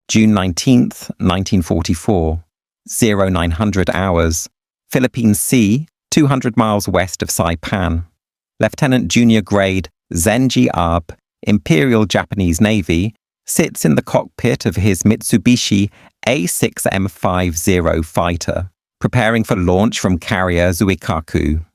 June 19th, 1944, 0900 hours, Philippine Sea, 200 miles west of Saipan. Lieutenant Junior Grade Zenji Abe, Imperial Japanese Navy, sits in the cockpit of his Mitsubishi A6M50 fighter, preparing for launch from carrier Zuikaku.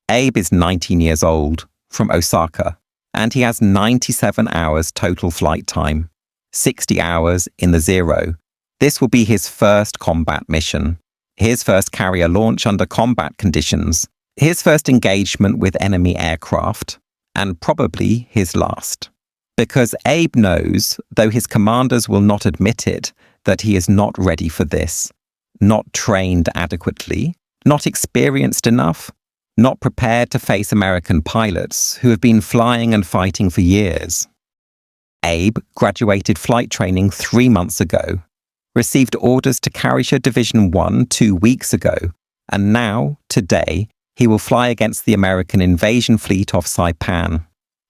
Abe is 19 years old, from Osaka, and he has 97 hours total flight time, 60 hours in the Zero. This will be his first combat mission, his first carrier launch under combat conditions, his first engagement with enemy aircraft, and probably his last. Because Abe knows, though his commanders will not admit it, that he is not ready for this, not trained adequately, not experienced enough, not prepared to face American pilots who have been flying and fighting for years. Abe graduated flight training 3 months ago, received orders to Carrier Division 1 2 weeks ago, and now, today, he will fly against the American invasion fleet off Saipan,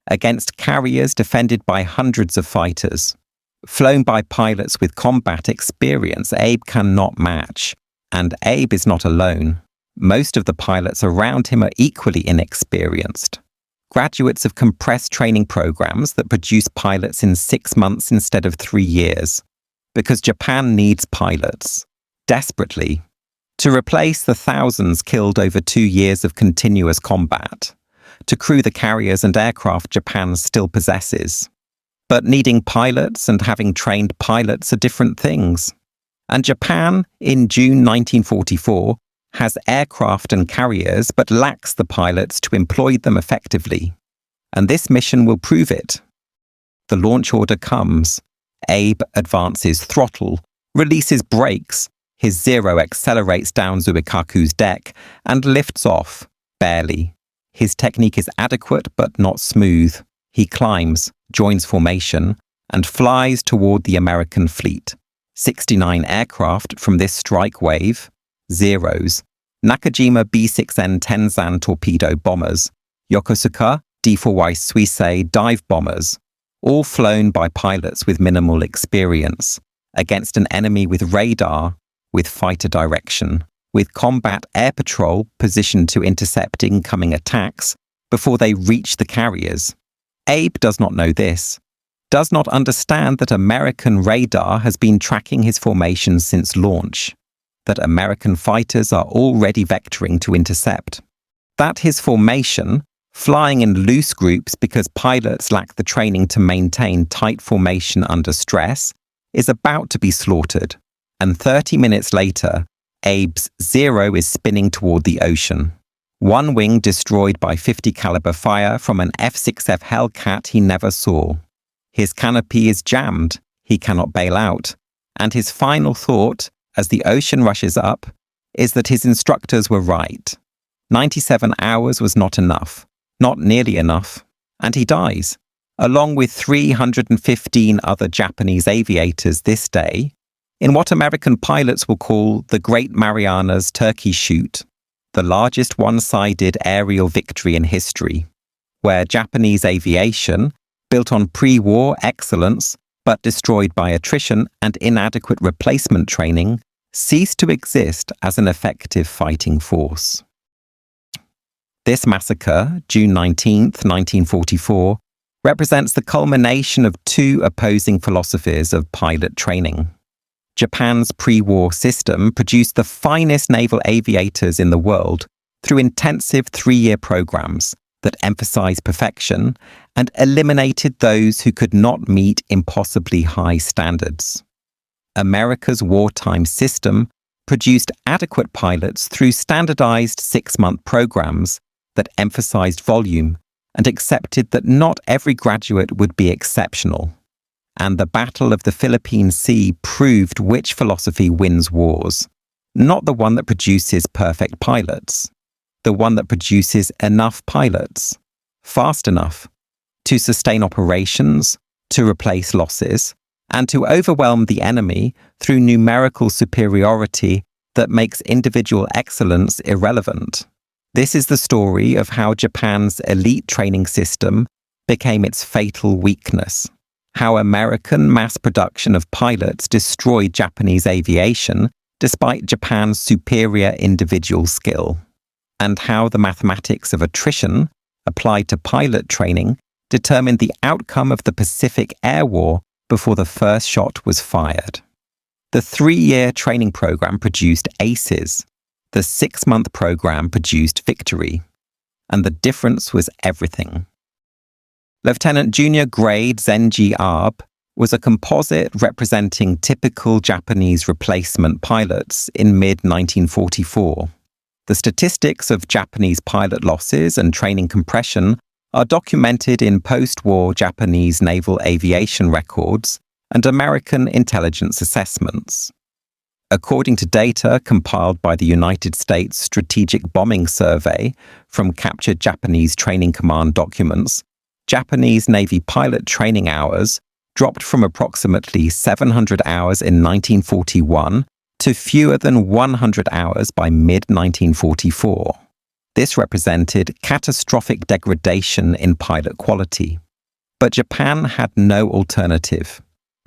against carriers defended by hundreds of fighters. Flown by pilots with combat experience Abe cannot match, and Abe is not alone. Most of the pilots around him are equally inexperienced. Graduates of compressed training programs that produce pilots in 6 months instead of 3 years. Because Japan needs pilots, desperately, to replace the thousands killed over 2 years of continuous combat, to crew the carriers and aircraft Japan still possesses. But needing pilots and having trained pilots are different things. And Japan, in June 1944, has aircraft and carriers but lacks the pilots to employ them effectively. And this mission will prove it. The launch order comes. Abe advances throttle, releases brakes, his Zero accelerates down Zuikaku's deck and lifts off, barely. His technique is adequate but not smooth. He climbs, joins formation, and flies toward the American fleet. 69 aircraft from this strike wave, Zeros, Nakajima B6N Tenzan torpedo bombers, Yokosuka D4Y Suisei dive bombers, all flown by pilots with minimal experience, against an enemy with radar, with fighter direction, with combat air patrol positioned to intercept incoming attacks before they reach the carriers. Abe does not know this, does not understand that American radar has been tracking his formation since launch, that American fighters are already vectoring to intercept, that his formation, flying in loose groups because pilots lack the training to maintain tight formation under stress, is about to be slaughtered, and 30 minutes later, Abe's Zero is spinning toward the ocean. One wing destroyed by .50 caliber fire from an F6F Hellcat he never saw. His canopy is jammed, he cannot bail out, and his final thought, as the ocean rushes up, is that his instructors were right. 97 hours was not enough, not nearly enough, and he dies, along with 315 other Japanese aviators this day, in what American pilots will call the Great Marianas Turkey Shoot, the largest one-sided aerial victory in history, where Japanese aviation, built on pre-war excellence but destroyed by attrition and inadequate replacement training, ceased to exist as an effective fighting force. This massacre, June 19th, 1944, represents the culmination of 2 opposing philosophies of pilot training. Japan's pre-war system produced the finest naval aviators in the world through intensive 3-year programs that emphasized perfection and eliminated those who could not meet impossibly high standards. America's wartime system produced adequate pilots through standardized 6-month programs that emphasized volume and accepted that not every graduate would be exceptional. And the Battle of the Philippine Sea proved which philosophy wins wars. Not the one that produces perfect pilots. The one that produces enough pilots, fast enough, to sustain operations, to replace losses, and to overwhelm the enemy through numerical superiority that makes individual excellence irrelevant. This is the story of how Japan's elite training system became its fatal weakness. how American mass production of pilots destroyed Japanese aviation despite Japan's superior individual skill, and how the mathematics of attrition applied to pilot training determined the outcome of the Pacific Air War before the first shot was fired. The 3-year training program produced aces. The 6-month program produced victory. And the difference was everything. Lieutenant Junior Grade Zenji Abe was a composite representing typical Japanese replacement pilots in mid-1944. The statistics of Japanese pilot losses and training compression are documented in post-war Japanese naval aviation records and American intelligence assessments. According to data compiled by the United States Strategic Bombing Survey from captured Japanese training command documents, Japanese Navy pilot training hours dropped from approximately 700 hours in 1941 to fewer than 100 hours by mid-1944. This represented catastrophic degradation in pilot quality. But Japan had no alternative.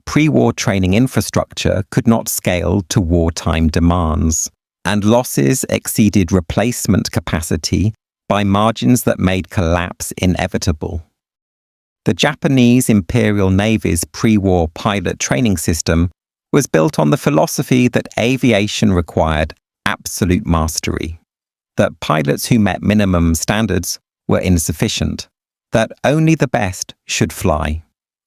Pre-war training infrastructure could not scale to wartime demands, and losses exceeded replacement capacity by margins that made collapse inevitable. The Japanese Imperial Navy's pre-war pilot training system was built on the philosophy that aviation required absolute mastery, that pilots who met minimum standards were insufficient, that only the best should fly.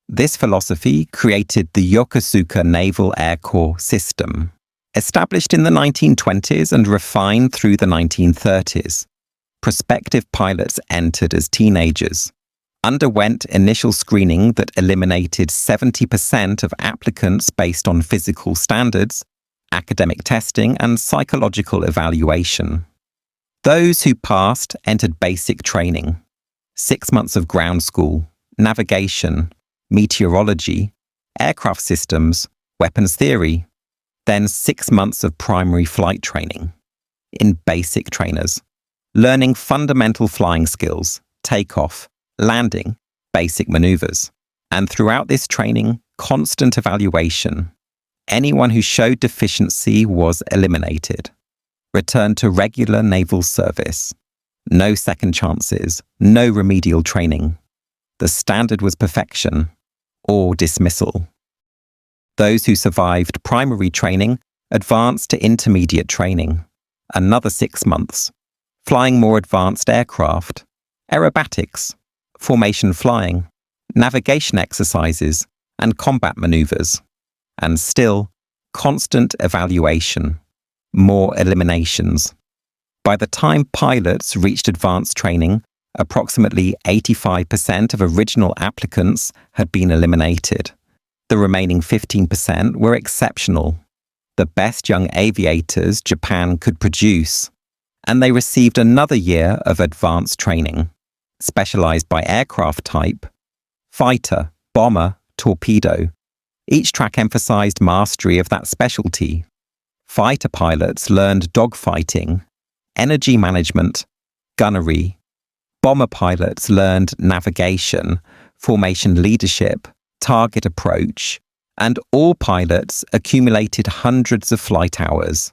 This philosophy created the Yokosuka Naval Air Corps system, established in the 1920s and refined through the 1930s. Prospective pilots entered as teenagers, underwent initial screening that eliminated 70% of applicants based on physical standards, academic testing, and psychological evaluation. Those who passed entered basic training, 6 months of ground school, navigation, meteorology, aircraft systems, weapons theory, then 6 months of primary flight training in basic trainers, learning fundamental flying skills, takeoff, landing, basic maneuvers, and throughout this training, constant evaluation. Anyone who showed deficiency was eliminated. Returned to regular naval service. No second chances, no remedial training. The standard was perfection or dismissal. Those who survived primary training advanced to intermediate training, another 6 months, flying more advanced aircraft, aerobatics, formation flying, navigation exercises, and combat maneuvers, and still constant evaluation, more eliminations. By the time pilots reached advanced training, approximately 85% of original applicants had been eliminated. The remaining 15% were exceptional, the best young aviators Japan could produce, and they received another year of advanced training, specialized by aircraft type, fighter, bomber, torpedo. Each track emphasized mastery of that specialty. Fighter pilots learned dogfighting, energy management, gunnery. Bomber pilots learned navigation, formation leadership, target approach, and all pilots accumulated hundreds of flight hours.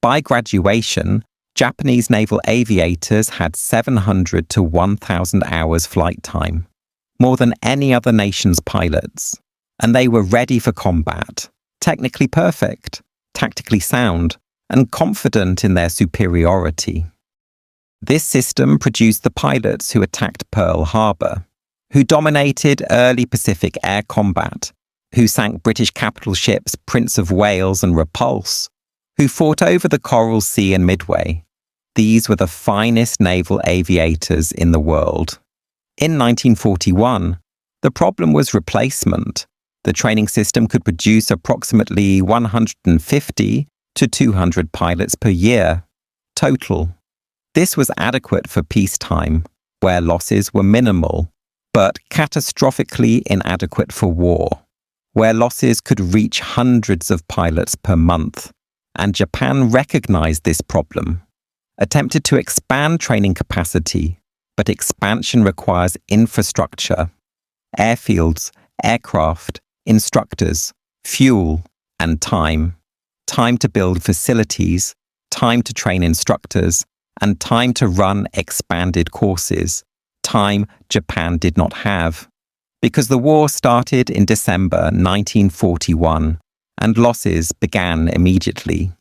By graduation, Japanese naval aviators had 700 to 1,000 hours flight time, more than any other nation's pilots, and they were ready for combat, technically perfect, tactically sound, and confident in their superiority. This system produced the pilots who attacked Pearl Harbor, who dominated early Pacific air combat, who sank British capital ships Prince of Wales and Repulse, who fought over the Coral Sea and Midway. These were the finest naval aviators in the world. In 1941, the problem was replacement. The training system could produce approximately 150 to 200 pilots per year, total. This was adequate for peacetime, where losses were minimal, but catastrophically inadequate for war, where losses could reach hundreds of pilots per month, and Japan recognized this problem, attempted to expand training capacity, but expansion requires infrastructure, airfields, aircraft, instructors, fuel, and time. Time to build facilities, time to train instructors, and time to run expanded courses. Time Japan did not have. Because the war started in December 1941, and losses began immediately.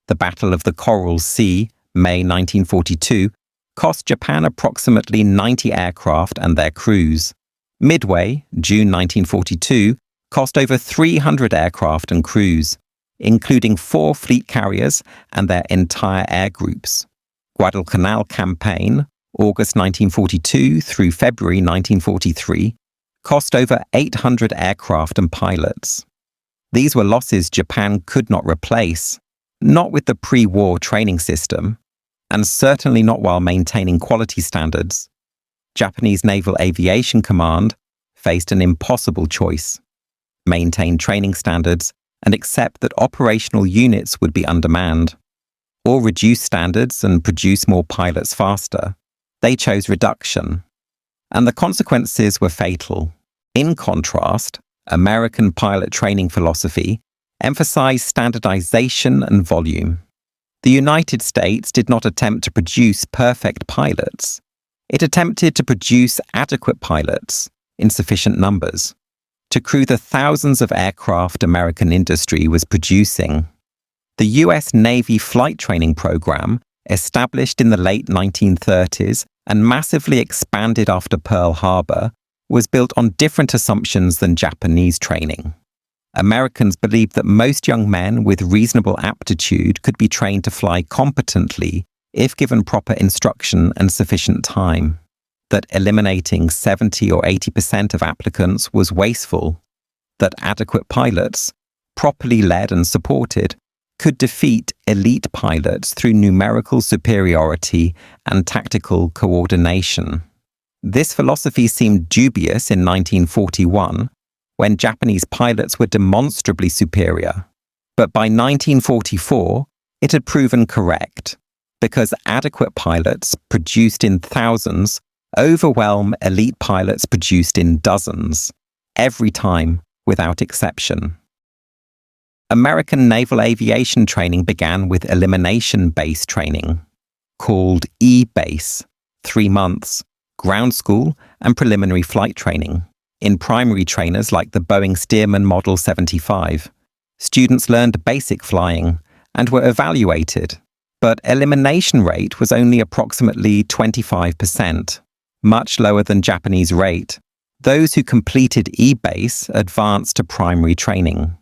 The Battle of the Coral Sea, May 1942, cost Japan approximately 90 aircraft and their crews. Midway, June 1942, cost over 300 aircraft and crews, including 4 fleet carriers and their entire air groups. Guadalcanal Campaign, August 1942 through February 1943, cost over 800 aircraft and pilots. These were losses Japan could not replace, not with the pre-war training system, and certainly not while maintaining quality standards. Japanese Naval Aviation Command faced an impossible choice: maintain training standards and accept that operational units would be undermanned, or reduce standards and produce more pilots faster. They chose reduction, and the consequences were fatal. In contrast, American pilot training philosophy emphasized standardization and volume. The United States did not attempt to produce perfect pilots. It attempted to produce adequate pilots in sufficient numbers to crew the thousands of aircraft American industry was producing. The U.S. Navy flight training program, established in the late 1930s and massively expanded after Pearl Harbor, was built on different assumptions than Japanese training. Americans believed that most young men with reasonable aptitude could be trained to fly competently if given proper instruction and sufficient time, that eliminating 70 or 80% of applicants was wasteful, that adequate pilots, properly led and supported, could defeat elite pilots through numerical superiority and tactical coordination. This philosophy seemed dubious in 1941, when Japanese pilots were demonstrably superior. But by 1944, it had proven correct, because adequate pilots produced in thousands overwhelm elite pilots produced in dozens, every time without exception. American naval aviation training began with elimination-based training, called E-base, 3 months, ground school and preliminary flight training. In primary trainers like the Boeing Stearman Model 75, students learned basic flying and were evaluated, but elimination rate was only approximately 25%, much lower than Japanese rate. Those who completed E-base advanced to primary training.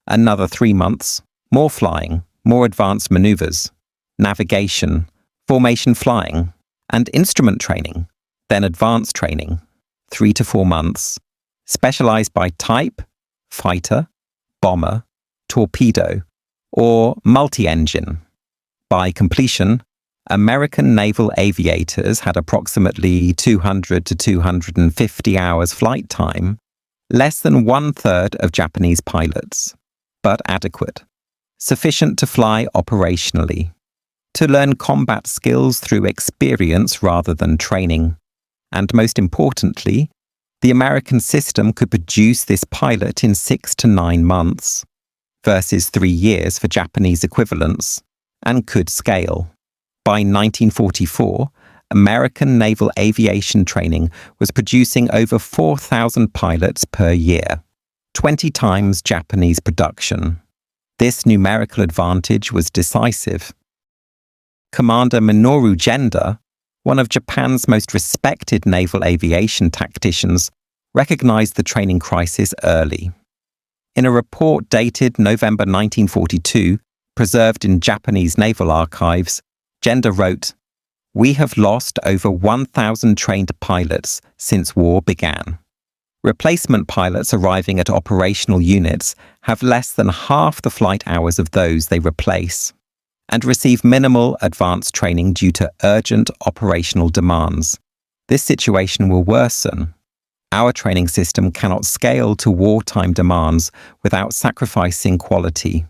Another 3 months, more flying, more advanced maneuvers, navigation, formation flying, and instrument training, then advanced training, 3 to 4 months, specialized by type, fighter, bomber, torpedo, or multi-engine. By completion, American naval aviators had approximately 200 to 250 hours flight time, less than 1/3 of Japanese pilots, but adequate, sufficient to fly operationally, to learn combat skills through experience rather than training, and most importantly, the American system could produce this pilot in 6 to 9 months, versus 3 years for Japanese equivalents, and could scale. By 1944, American naval aviation training was producing over 4,000 pilots per year, 20 times Japanese production. This numerical advantage was decisive. Commander Minoru Genda, one of Japan's most respected naval aviation tacticians, recognized the training crisis early. In a report dated November 1942, preserved in Japanese naval archives, Genda wrote, "We have lost over 1,000 trained pilots since war began. Replacement pilots arriving at operational units have less than half the flight hours of those they replace, and receive minimal advanced training due to urgent operational demands. This situation will worsen. Our training system cannot scale to wartime demands without sacrificing quality.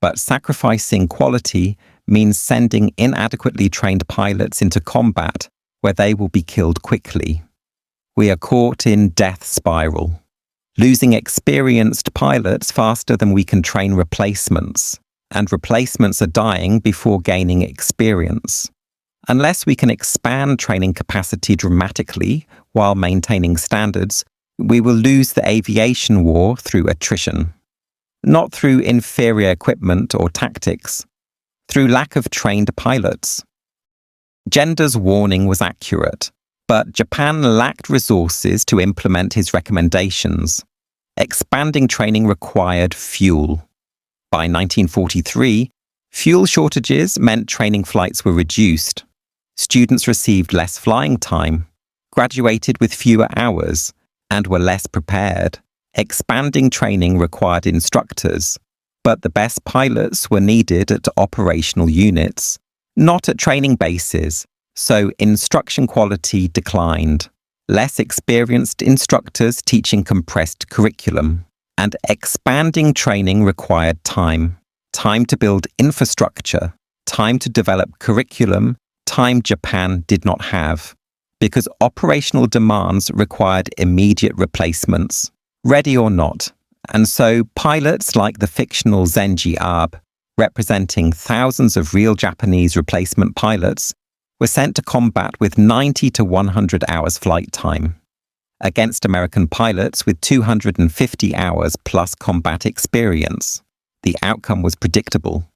But sacrificing quality means sending inadequately trained pilots into combat where they will be killed quickly. We are caught in death spiral, losing experienced pilots faster than we can train replacements, and replacements are dying before gaining experience. Unless we can expand training capacity dramatically while maintaining standards, we will lose the aviation war through attrition. Not through inferior equipment or tactics, through lack of trained pilots. Gender's warning was accurate, but Japan lacked resources to implement his recommendations. Expanding training required fuel. By 1943, fuel shortages meant training flights were reduced. Students received less flying time, graduated with fewer hours, and were less prepared. Expanding training required instructors, but the best pilots were needed at operational units, not at training bases, so instruction quality declined. Less experienced instructors teaching compressed curriculum, and expanding training required time. Time to build infrastructure, time to develop curriculum, time Japan did not have, because operational demands required immediate replacements, ready or not. And so pilots like the fictional Zenji Abe, representing thousands of real Japanese replacement pilots, were sent to combat with 90 to 100 hours flight time, against American pilots with 250 hours plus combat experience. The outcome was predictable.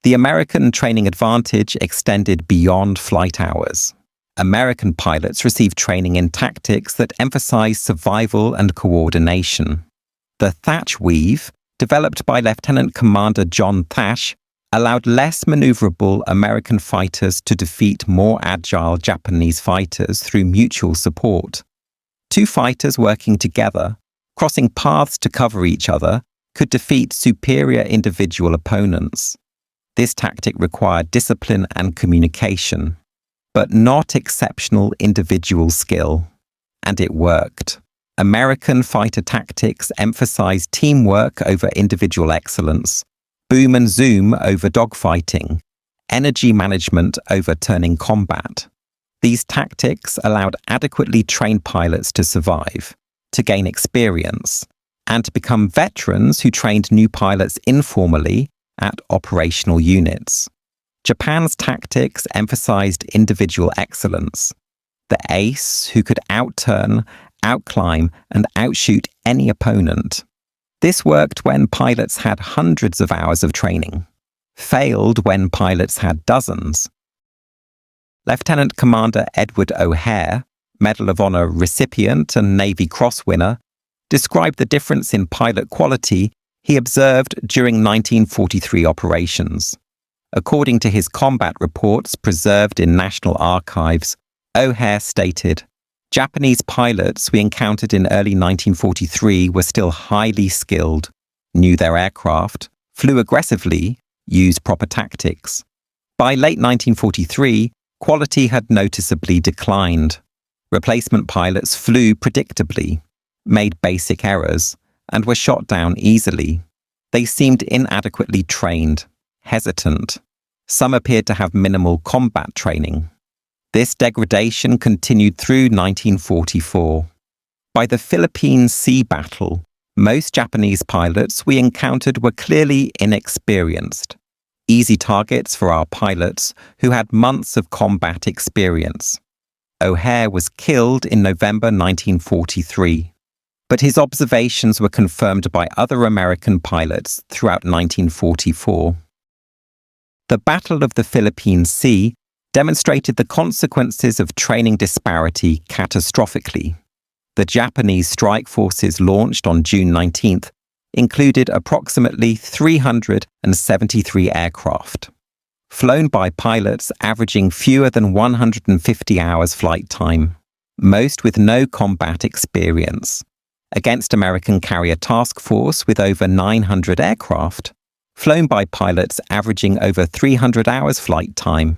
The American training advantage extended beyond flight hours. American pilots received training in tactics that emphasized survival and coordination. The thatch weave, developed by Lieutenant Commander John Thash, allowed less maneuverable American fighters to defeat more agile Japanese fighters through mutual support. Two fighters working together, crossing paths to cover each other, could defeat superior individual opponents. This tactic required discipline and communication, but not exceptional individual skill. And it worked. American fighter tactics emphasized teamwork over individual excellence, boom and zoom over dogfighting, energy management over turning combat. These tactics allowed adequately trained pilots to survive, to gain experience, and to become veterans who trained new pilots informally at operational units. Japan's tactics emphasized individual excellence. The ace who could outturn, outclimb, and outshoot any opponent. This worked when pilots had hundreds of hours of training, failed when pilots had dozens. Lieutenant Commander Edward O'Hare, Medal of Honor recipient and Navy Cross winner, described the difference in pilot quality he observed during 1943 operations. According to his combat reports preserved in National Archives, O'Hare stated, "Japanese pilots we encountered in early 1943 were still highly skilled, knew their aircraft, flew aggressively, used proper tactics. By late 1943, quality had noticeably declined. Replacement pilots flew predictably, made basic errors, and were shot down easily. They seemed inadequately trained, hesitant. Some appeared to have minimal combat training." This degradation continued through 1944. By the Philippine Sea Battle, most Japanese pilots we encountered were clearly inexperienced, easy targets for our pilots who had months of combat experience. O'Hare was killed in November 1943, but his observations were confirmed by other American pilots throughout 1944. The Battle of the Philippine Sea demonstrated the consequences of training disparity catastrophically. The Japanese strike forces launched on June 19th included approximately 373 aircraft, flown by pilots averaging fewer than 150 hours flight time, most with no combat experience, against American carrier task force with over 900 aircraft, flown by pilots averaging over 300 hours flight time,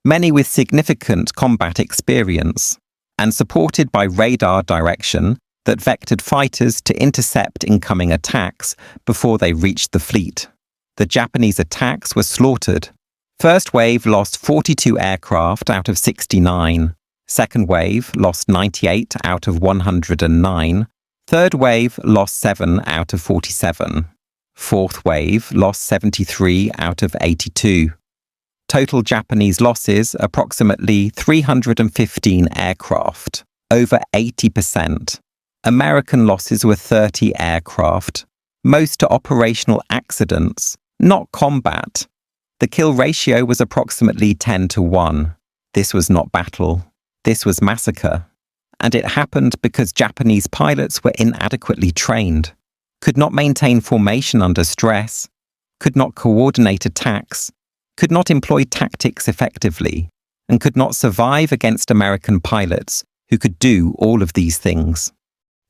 many with significant combat experience, and supported by radar direction that vectored fighters to intercept incoming attacks before they reached the fleet. The Japanese attacks were slaughtered. First wave lost 42 aircraft out of 69, Second wave lost 98 out of 109. Third wave lost 7 out of 47. Fourth wave lost 73 out of 82. Total Japanese losses approximately 315 aircraft, over 80%. American losses were 30 aircraft, most to operational accidents, not combat. The kill ratio was approximately 10-1. This was not battle. This was massacre. And it happened because Japanese pilots were inadequately trained, could not maintain formation under stress, could not coordinate attacks, could not employ tactics effectively, and could not survive against American pilots who could do all of these things.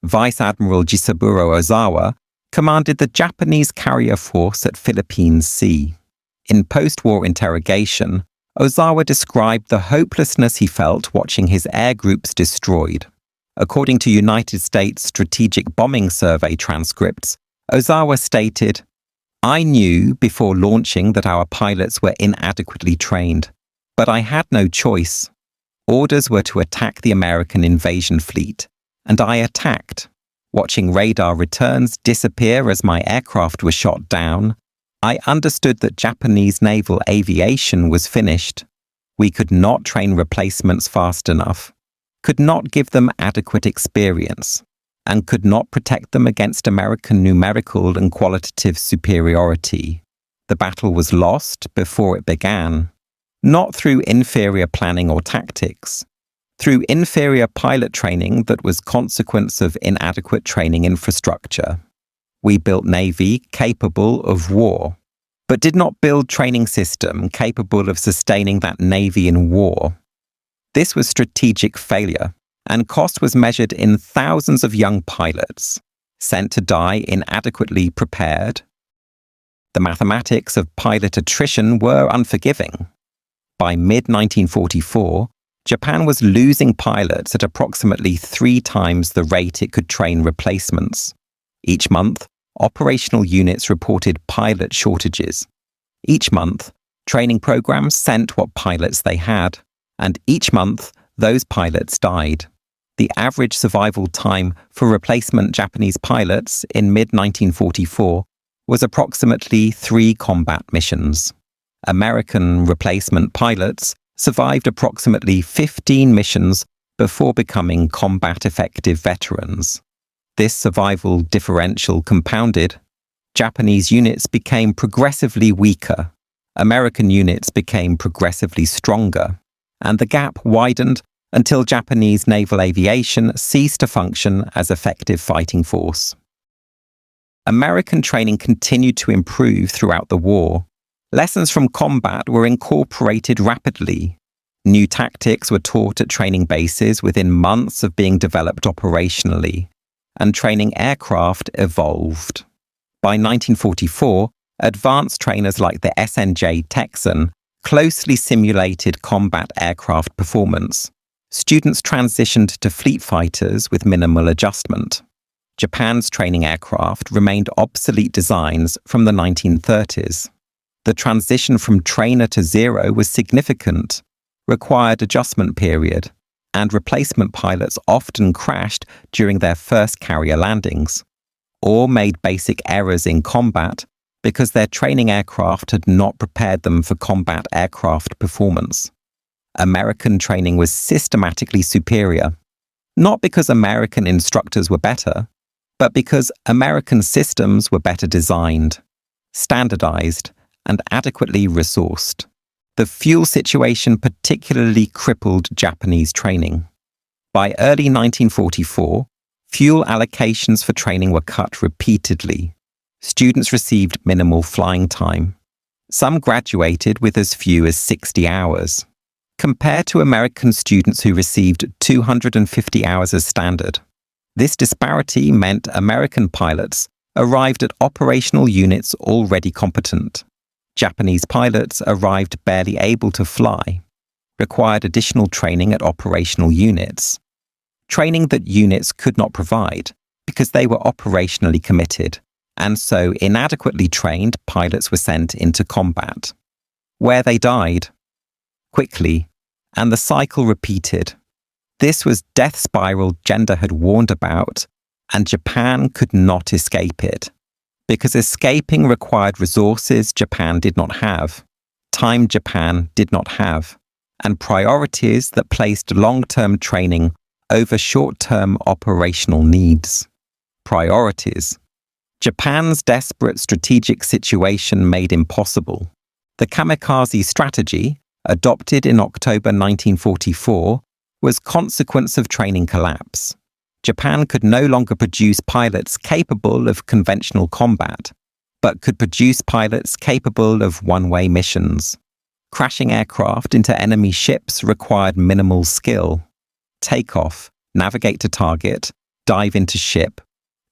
Vice Admiral Jisaburo Ozawa commanded the Japanese carrier force at Philippines Sea. In post-war interrogation, Ozawa described the hopelessness he felt watching his air groups destroyed. According to United States Strategic Bombing Survey transcripts, Ozawa stated, "I knew before launching that our pilots were inadequately trained, but I had no choice. Orders were to attack the American invasion fleet, and I attacked. Watching radar returns disappear as my aircraft were shot down, I understood that Japanese naval aviation was finished. We could not train replacements fast enough, could not give them adequate experience, and could not protect them against American numerical and qualitative superiority. The battle was lost before it began, not through inferior planning or tactics, through inferior pilot training that was consequence of inadequate training infrastructure. We built Navy capable of war, but did not build training system capable of sustaining that Navy in war. This was strategic failure, and cost was measured in thousands of young pilots, sent to die inadequately prepared. The mathematics of pilot attrition were unforgiving. By mid-1944, Japan was losing pilots at approximately 3 times the rate it could train replacements. Each month, operational units reported pilot shortages. Each month, training programs sent what pilots they had, and each month, those pilots died. The average survival time for replacement Japanese pilots in mid-1944 was approximately 3 combat missions. American replacement pilots survived approximately 15 missions before becoming combat-effective veterans. This survival differential compounded. Japanese units became progressively weaker, American units became progressively stronger, and the gap widened until Japanese naval aviation ceased to function as effective fighting force. American training continued to improve throughout the war. Lessons from combat were incorporated rapidly. New tactics were taught at training bases within months of being developed operationally, and training aircraft evolved. By 1944, advanced trainers like the SNJ Texan closely simulated combat aircraft performance. Students transitioned to fleet fighters with minimal adjustment. Japan's training aircraft remained obsolete designs from the 1930s. The transition from trainer to zero was significant, required adjustment period, and replacement pilots often crashed during their first carrier landings, or made basic errors in combat because their training aircraft had not prepared them for combat aircraft performance. American training was systematically superior, not because American instructors were better, but because American systems were better designed, standardized, and adequately resourced. The fuel situation particularly crippled Japanese training. By early 1944, fuel allocations for training were cut repeatedly. Students received minimal flying time. Some graduated with as few as 60 hours, compared to American students who received 250 hours as standard. This disparity meant American pilots arrived at operational units already competent. Japanese pilots arrived barely able to fly, required additional training at operational units, training that units could not provide because they were operationally committed, and so inadequately trained pilots were sent into combat, where they died quickly, and the cycle repeated. This was death spiral gender had warned about, and Japan could not escape it. Because escaping required resources Japan did not have, time Japan did not have, and priorities that placed long-term training over short-term operational needs. Priorities. Japan's desperate strategic situation made impossible. The kamikaze strategy, adopted in October 1944, was consequence of training collapse. Japan could no longer produce pilots capable of conventional combat, but could produce pilots capable of one-way missions. Crashing aircraft into enemy ships required minimal skill. Take off, navigate to target, dive into ship.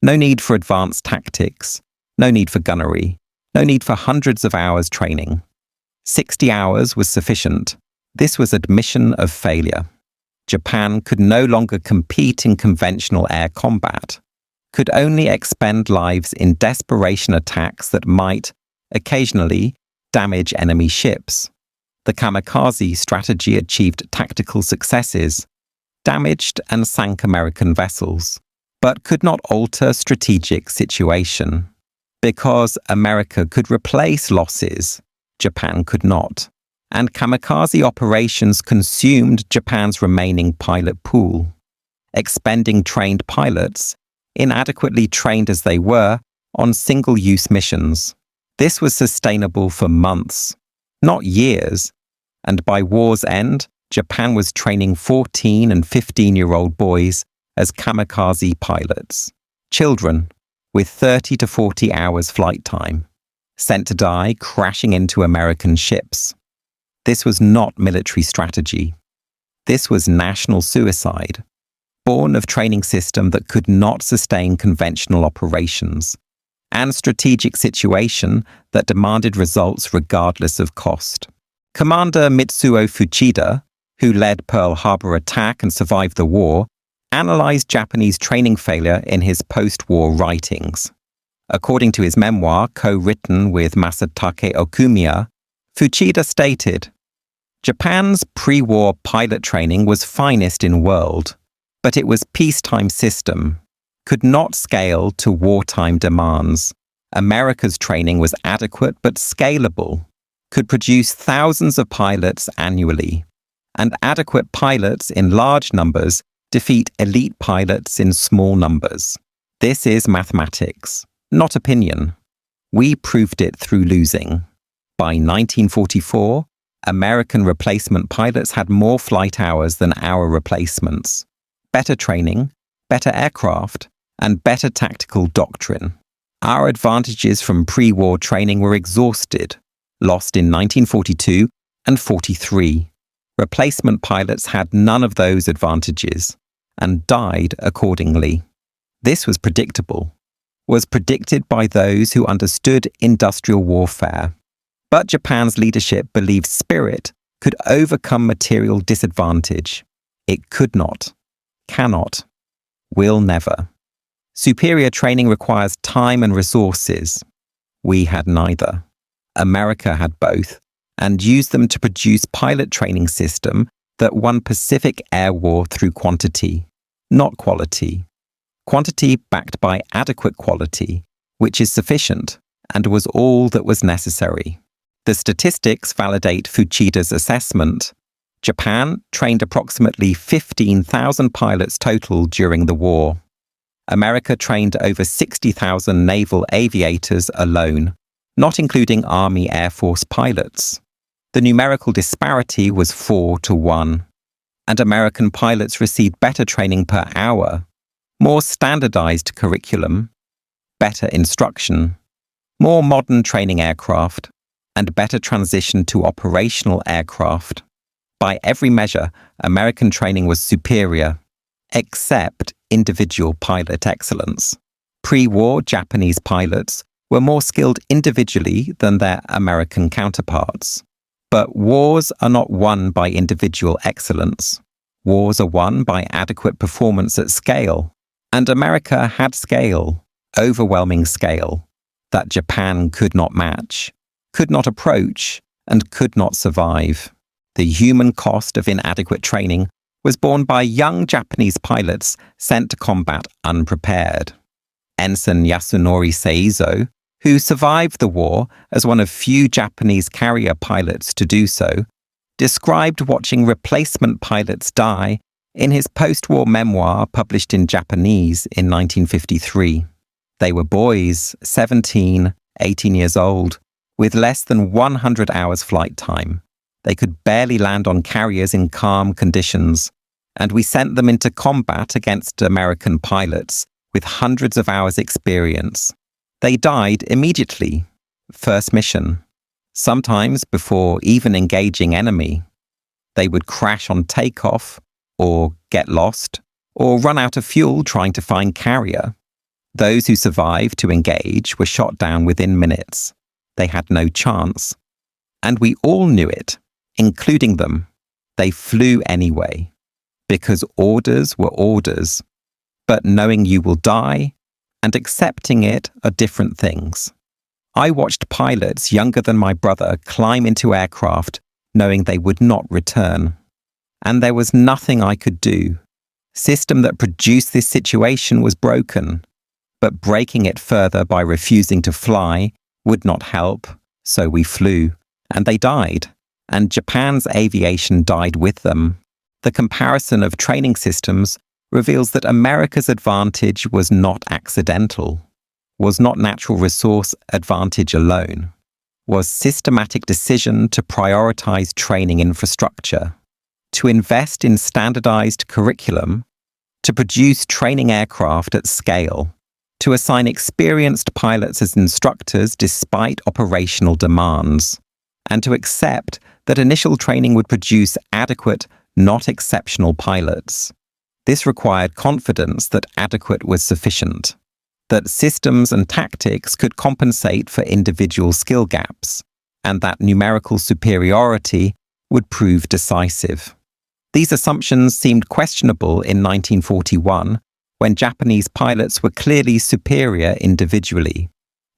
No need for advanced tactics. No need for gunnery. No need for hundreds of hours training. 60 hours was sufficient. This was admission of failure. Japan could no longer compete in conventional air combat, could only expend lives in desperation attacks that might, occasionally, damage enemy ships. The kamikaze strategy achieved tactical successes, damaged and sank American vessels, but could not alter strategic situation. Because America could replace losses, Japan could not. And kamikaze operations consumed Japan's remaining pilot pool, expending trained pilots, inadequately trained as they were, on single-use missions. This was sustainable for months, not years, and by war's end, Japan was training 14 and 15-year-old boys as kamikaze pilots, children with 30 to 40 hours flight time, sent to die crashing into American ships. This was not military strategy. This was national suicide, born of training system that could not sustain conventional operations, and strategic situation that demanded results regardless of cost. Commander Mitsuo Fuchida, who led Pearl Harbor attack and survived the war, analyzed Japanese training failure in his post-war writings. According to his memoir, co-written with Masatake Okumiya, Fuchida stated, "Japan's pre-war pilot training was finest in world, but it was peacetime system, could not scale to wartime demands. America's training was adequate but scalable, could produce thousands of pilots annually, and adequate pilots in large numbers defeat elite pilots in small numbers. This is mathematics, not opinion. We proved it through losing. By 1944, American replacement pilots had more flight hours than our replacements, better training, better aircraft, and better tactical doctrine. Our advantages from pre-war training were exhausted, lost in 1942 and 43. Replacement pilots had none of those advantages and died accordingly. This was predictable, was predicted by those who understood industrial warfare. But Japan's leadership believed spirit could overcome material disadvantage. It could not, cannot, will never. Superior training requires time and resources. We had neither. America had both, and used them to produce pilot training system that won Pacific Air War through quantity, not quality. Quantity backed by adequate quality, which is sufficient, and was all that was necessary. The statistics validate Fuchida's assessment. Japan trained approximately 15,000 pilots total during the war. America trained over 60,000 naval aviators alone, not including Army Air Force pilots. The numerical disparity was 4-1, and American pilots received better training per hour, more standardized curriculum, better instruction, more modern training aircraft, and better transition to operational aircraft. By every measure, American training was superior, except individual pilot excellence. Pre-war Japanese pilots were more skilled individually than their American counterparts. But wars are not won by individual excellence. Wars are won by adequate performance at scale. And America had scale, overwhelming scale, that Japan could not match, could not approach, and could not survive. The human cost of inadequate training was borne by young Japanese pilots sent to combat unprepared. Ensign Yasunori Seizo, who survived the war as one of few Japanese carrier pilots to do so, described watching replacement pilots die in his post-war memoir published in Japanese in 1953. They were boys, 17, 18 years old, with less than 100 hours flight time. They could barely land on carriers in calm conditions, and we sent them into combat against American pilots with hundreds of hours experience. They died immediately, first mission, sometimes before even engaging enemy. They would crash on takeoff, or get lost, or run out of fuel trying to find carrier. Those who survived to engage were shot down within minutes. They had no chance. And we all knew it, including them. They flew anyway, because orders were orders. But knowing you will die and accepting it are different things. I watched pilots younger than my brother climb into aircraft knowing they would not return. And there was nothing I could do. System that produced this situation was broken, but breaking it further by refusing to fly would not help, so we flew, and they died, and Japan's aviation died with them. The comparison of training systems reveals that America's advantage was not accidental, was not natural resource advantage alone, was systematic decision to prioritize training infrastructure, to invest in standardized curriculum, to produce training aircraft at scale, to assign experienced pilots as instructors despite operational demands, and to accept that initial training would produce adequate, not exceptional pilots. This required confidence that adequate was sufficient, that systems and tactics could compensate for individual skill gaps, and that numerical superiority would prove decisive. These assumptions seemed questionable in 1941, when Japanese pilots were clearly superior individually.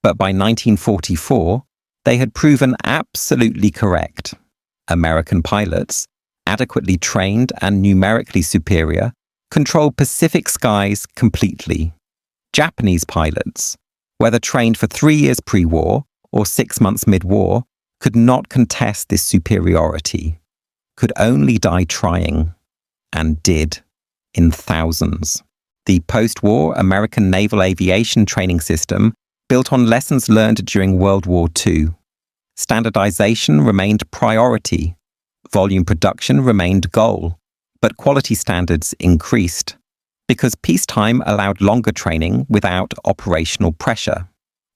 But by 1944, they had proven absolutely correct. American pilots, adequately trained and numerically superior, controlled Pacific skies completely. Japanese pilots, whether trained for 3 years pre-war or 6 months mid-war, could not contest this superiority, could only die trying, and did, in thousands. The post-war American naval aviation training system built on lessons learned during World War II. Standardization remained priority, volume production remained goal, but quality standards increased, because peacetime allowed longer training without operational pressure.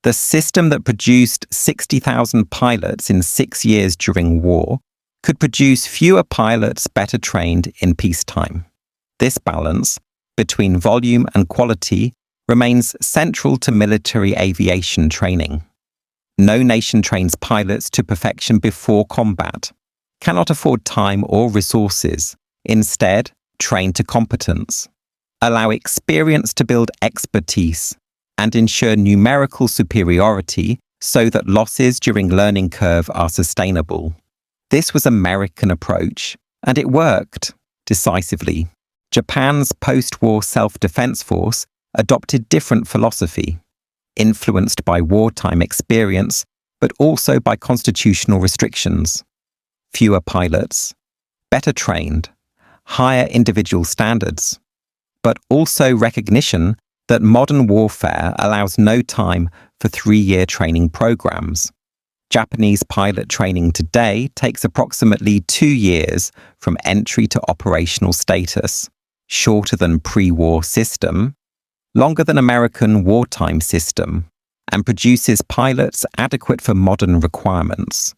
The system that produced 60,000 pilots in 6 years during war could produce fewer pilots better trained in peacetime. This balance between volume and quality remains central to military aviation training. No nation trains pilots to perfection before combat, cannot afford time or resources. Instead, train to competence. Allow experience to build expertise, and ensure numerical superiority so that losses during learning curve are sustainable. This was American approach, and it worked decisively. Japan's post-war self-defense force adopted different philosophy, influenced by wartime experience, but also by constitutional restrictions. Fewer pilots, better trained, higher individual standards, but also recognition that modern warfare allows no time for 3-year training programs. Japanese pilot training today takes approximately 2 years from entry to operational status, shorter than pre-war system, longer than American wartime system, and produces pilots adequate for modern requirements.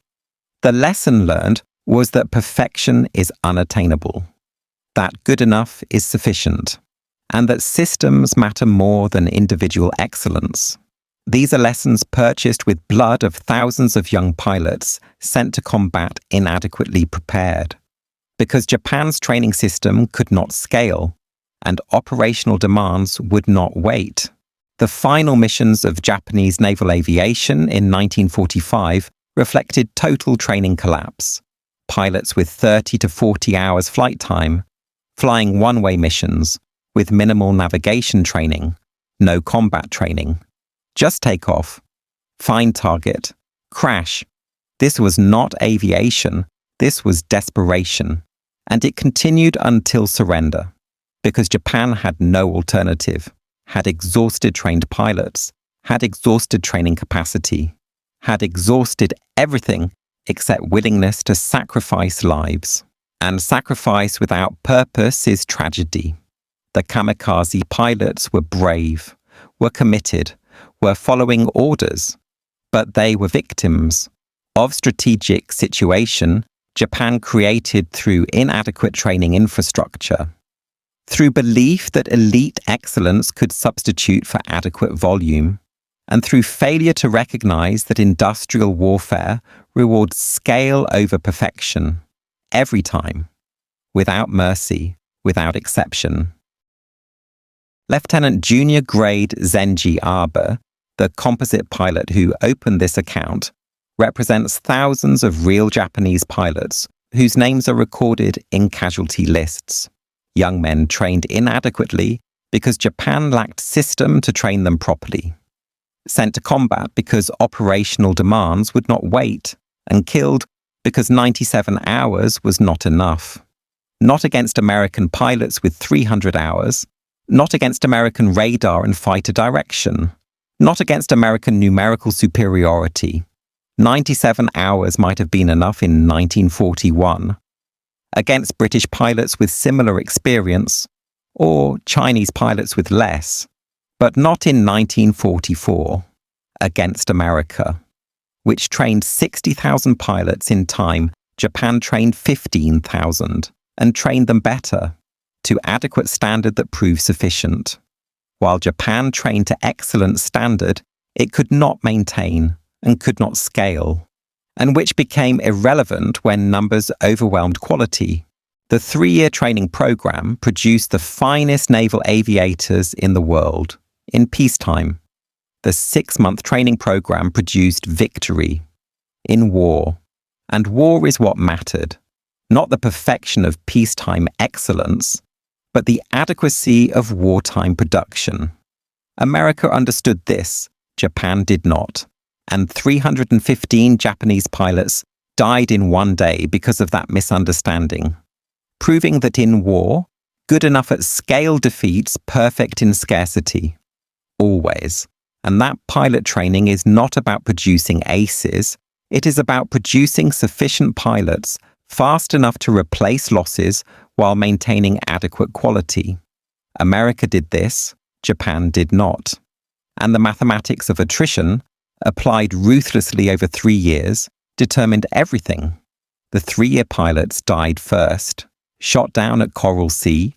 The lesson learned was that perfection is unattainable, that good enough is sufficient, and that systems matter more than individual excellence. These are lessons purchased with blood of thousands of young pilots sent to combat inadequately prepared. Because Japan's training system could not scale, and operational demands would not wait. The final missions of Japanese naval aviation in 1945 reflected total training collapse. Pilots with 30 to 40 hours flight time, flying one-way missions with minimal navigation training, no combat training. Just take off, find target, crash. This was not aviation, this was desperation. And it continued until surrender, because Japan had no alternative, had exhausted trained pilots, had exhausted training capacity, had exhausted everything except willingness to sacrifice lives. And sacrifice without purpose is tragedy. The kamikaze pilots were brave, were committed, were following orders, but they were victims of strategic situation Japan created through inadequate training infrastructure, through belief that elite excellence could substitute for adequate volume, and through failure to recognize that industrial warfare rewards scale over perfection, every time, without mercy, without exception. Lieutenant Junior Grade Zenji Abe, the composite pilot who opened this account, represents thousands of real Japanese pilots whose names are recorded in casualty lists. Young men trained inadequately because Japan lacked system to train them properly. Sent to combat because operational demands would not wait, and killed because 97 hours was not enough. Not against American pilots with 300 hours, not against American radar and fighter direction, not against American numerical superiority. 97 hours might have been enough in 1941. Against British pilots with similar experience, or Chinese pilots with less, but not in 1944. Against America, which trained 60,000 pilots in time Japan trained 15,000, and trained them better, to adequate standard that proved sufficient. While Japan trained to excellent standard, it could not maintain and could not scale, and which became irrelevant when numbers overwhelmed quality. The 3-year training program produced the finest naval aviators in the world, in peacetime. The 6-month training program produced victory in war, and war is what mattered, not the perfection of peacetime excellence, but the adequacy of wartime production. America understood this, Japan did not, and 315 Japanese pilots died in one day because of that misunderstanding, proving that in war, good enough at scale defeats perfect in scarcity. Always. And that pilot training is not about producing aces, it is about producing sufficient pilots fast enough to replace losses while maintaining adequate quality. America did this, Japan did not. And the mathematics of attrition, applied ruthlessly over 3 years, determined everything. The 3-year pilots died first, shot down at Coral Sea,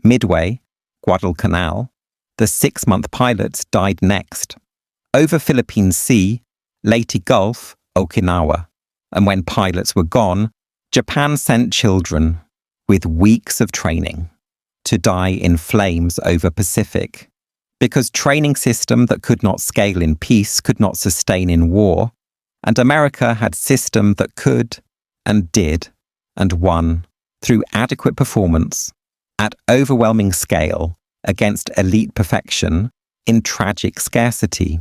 Midway, Guadalcanal. The 6-month pilots died next. Over Philippine Sea, Leyte Gulf, Okinawa. And when pilots were gone, Japan sent children, with weeks of training, to die in flames over Pacific. Because training system that could not scale in peace could not sustain in war, and America had system that could, and did, and won, through adequate performance, at overwhelming scale, against elite perfection, in tragic scarcity.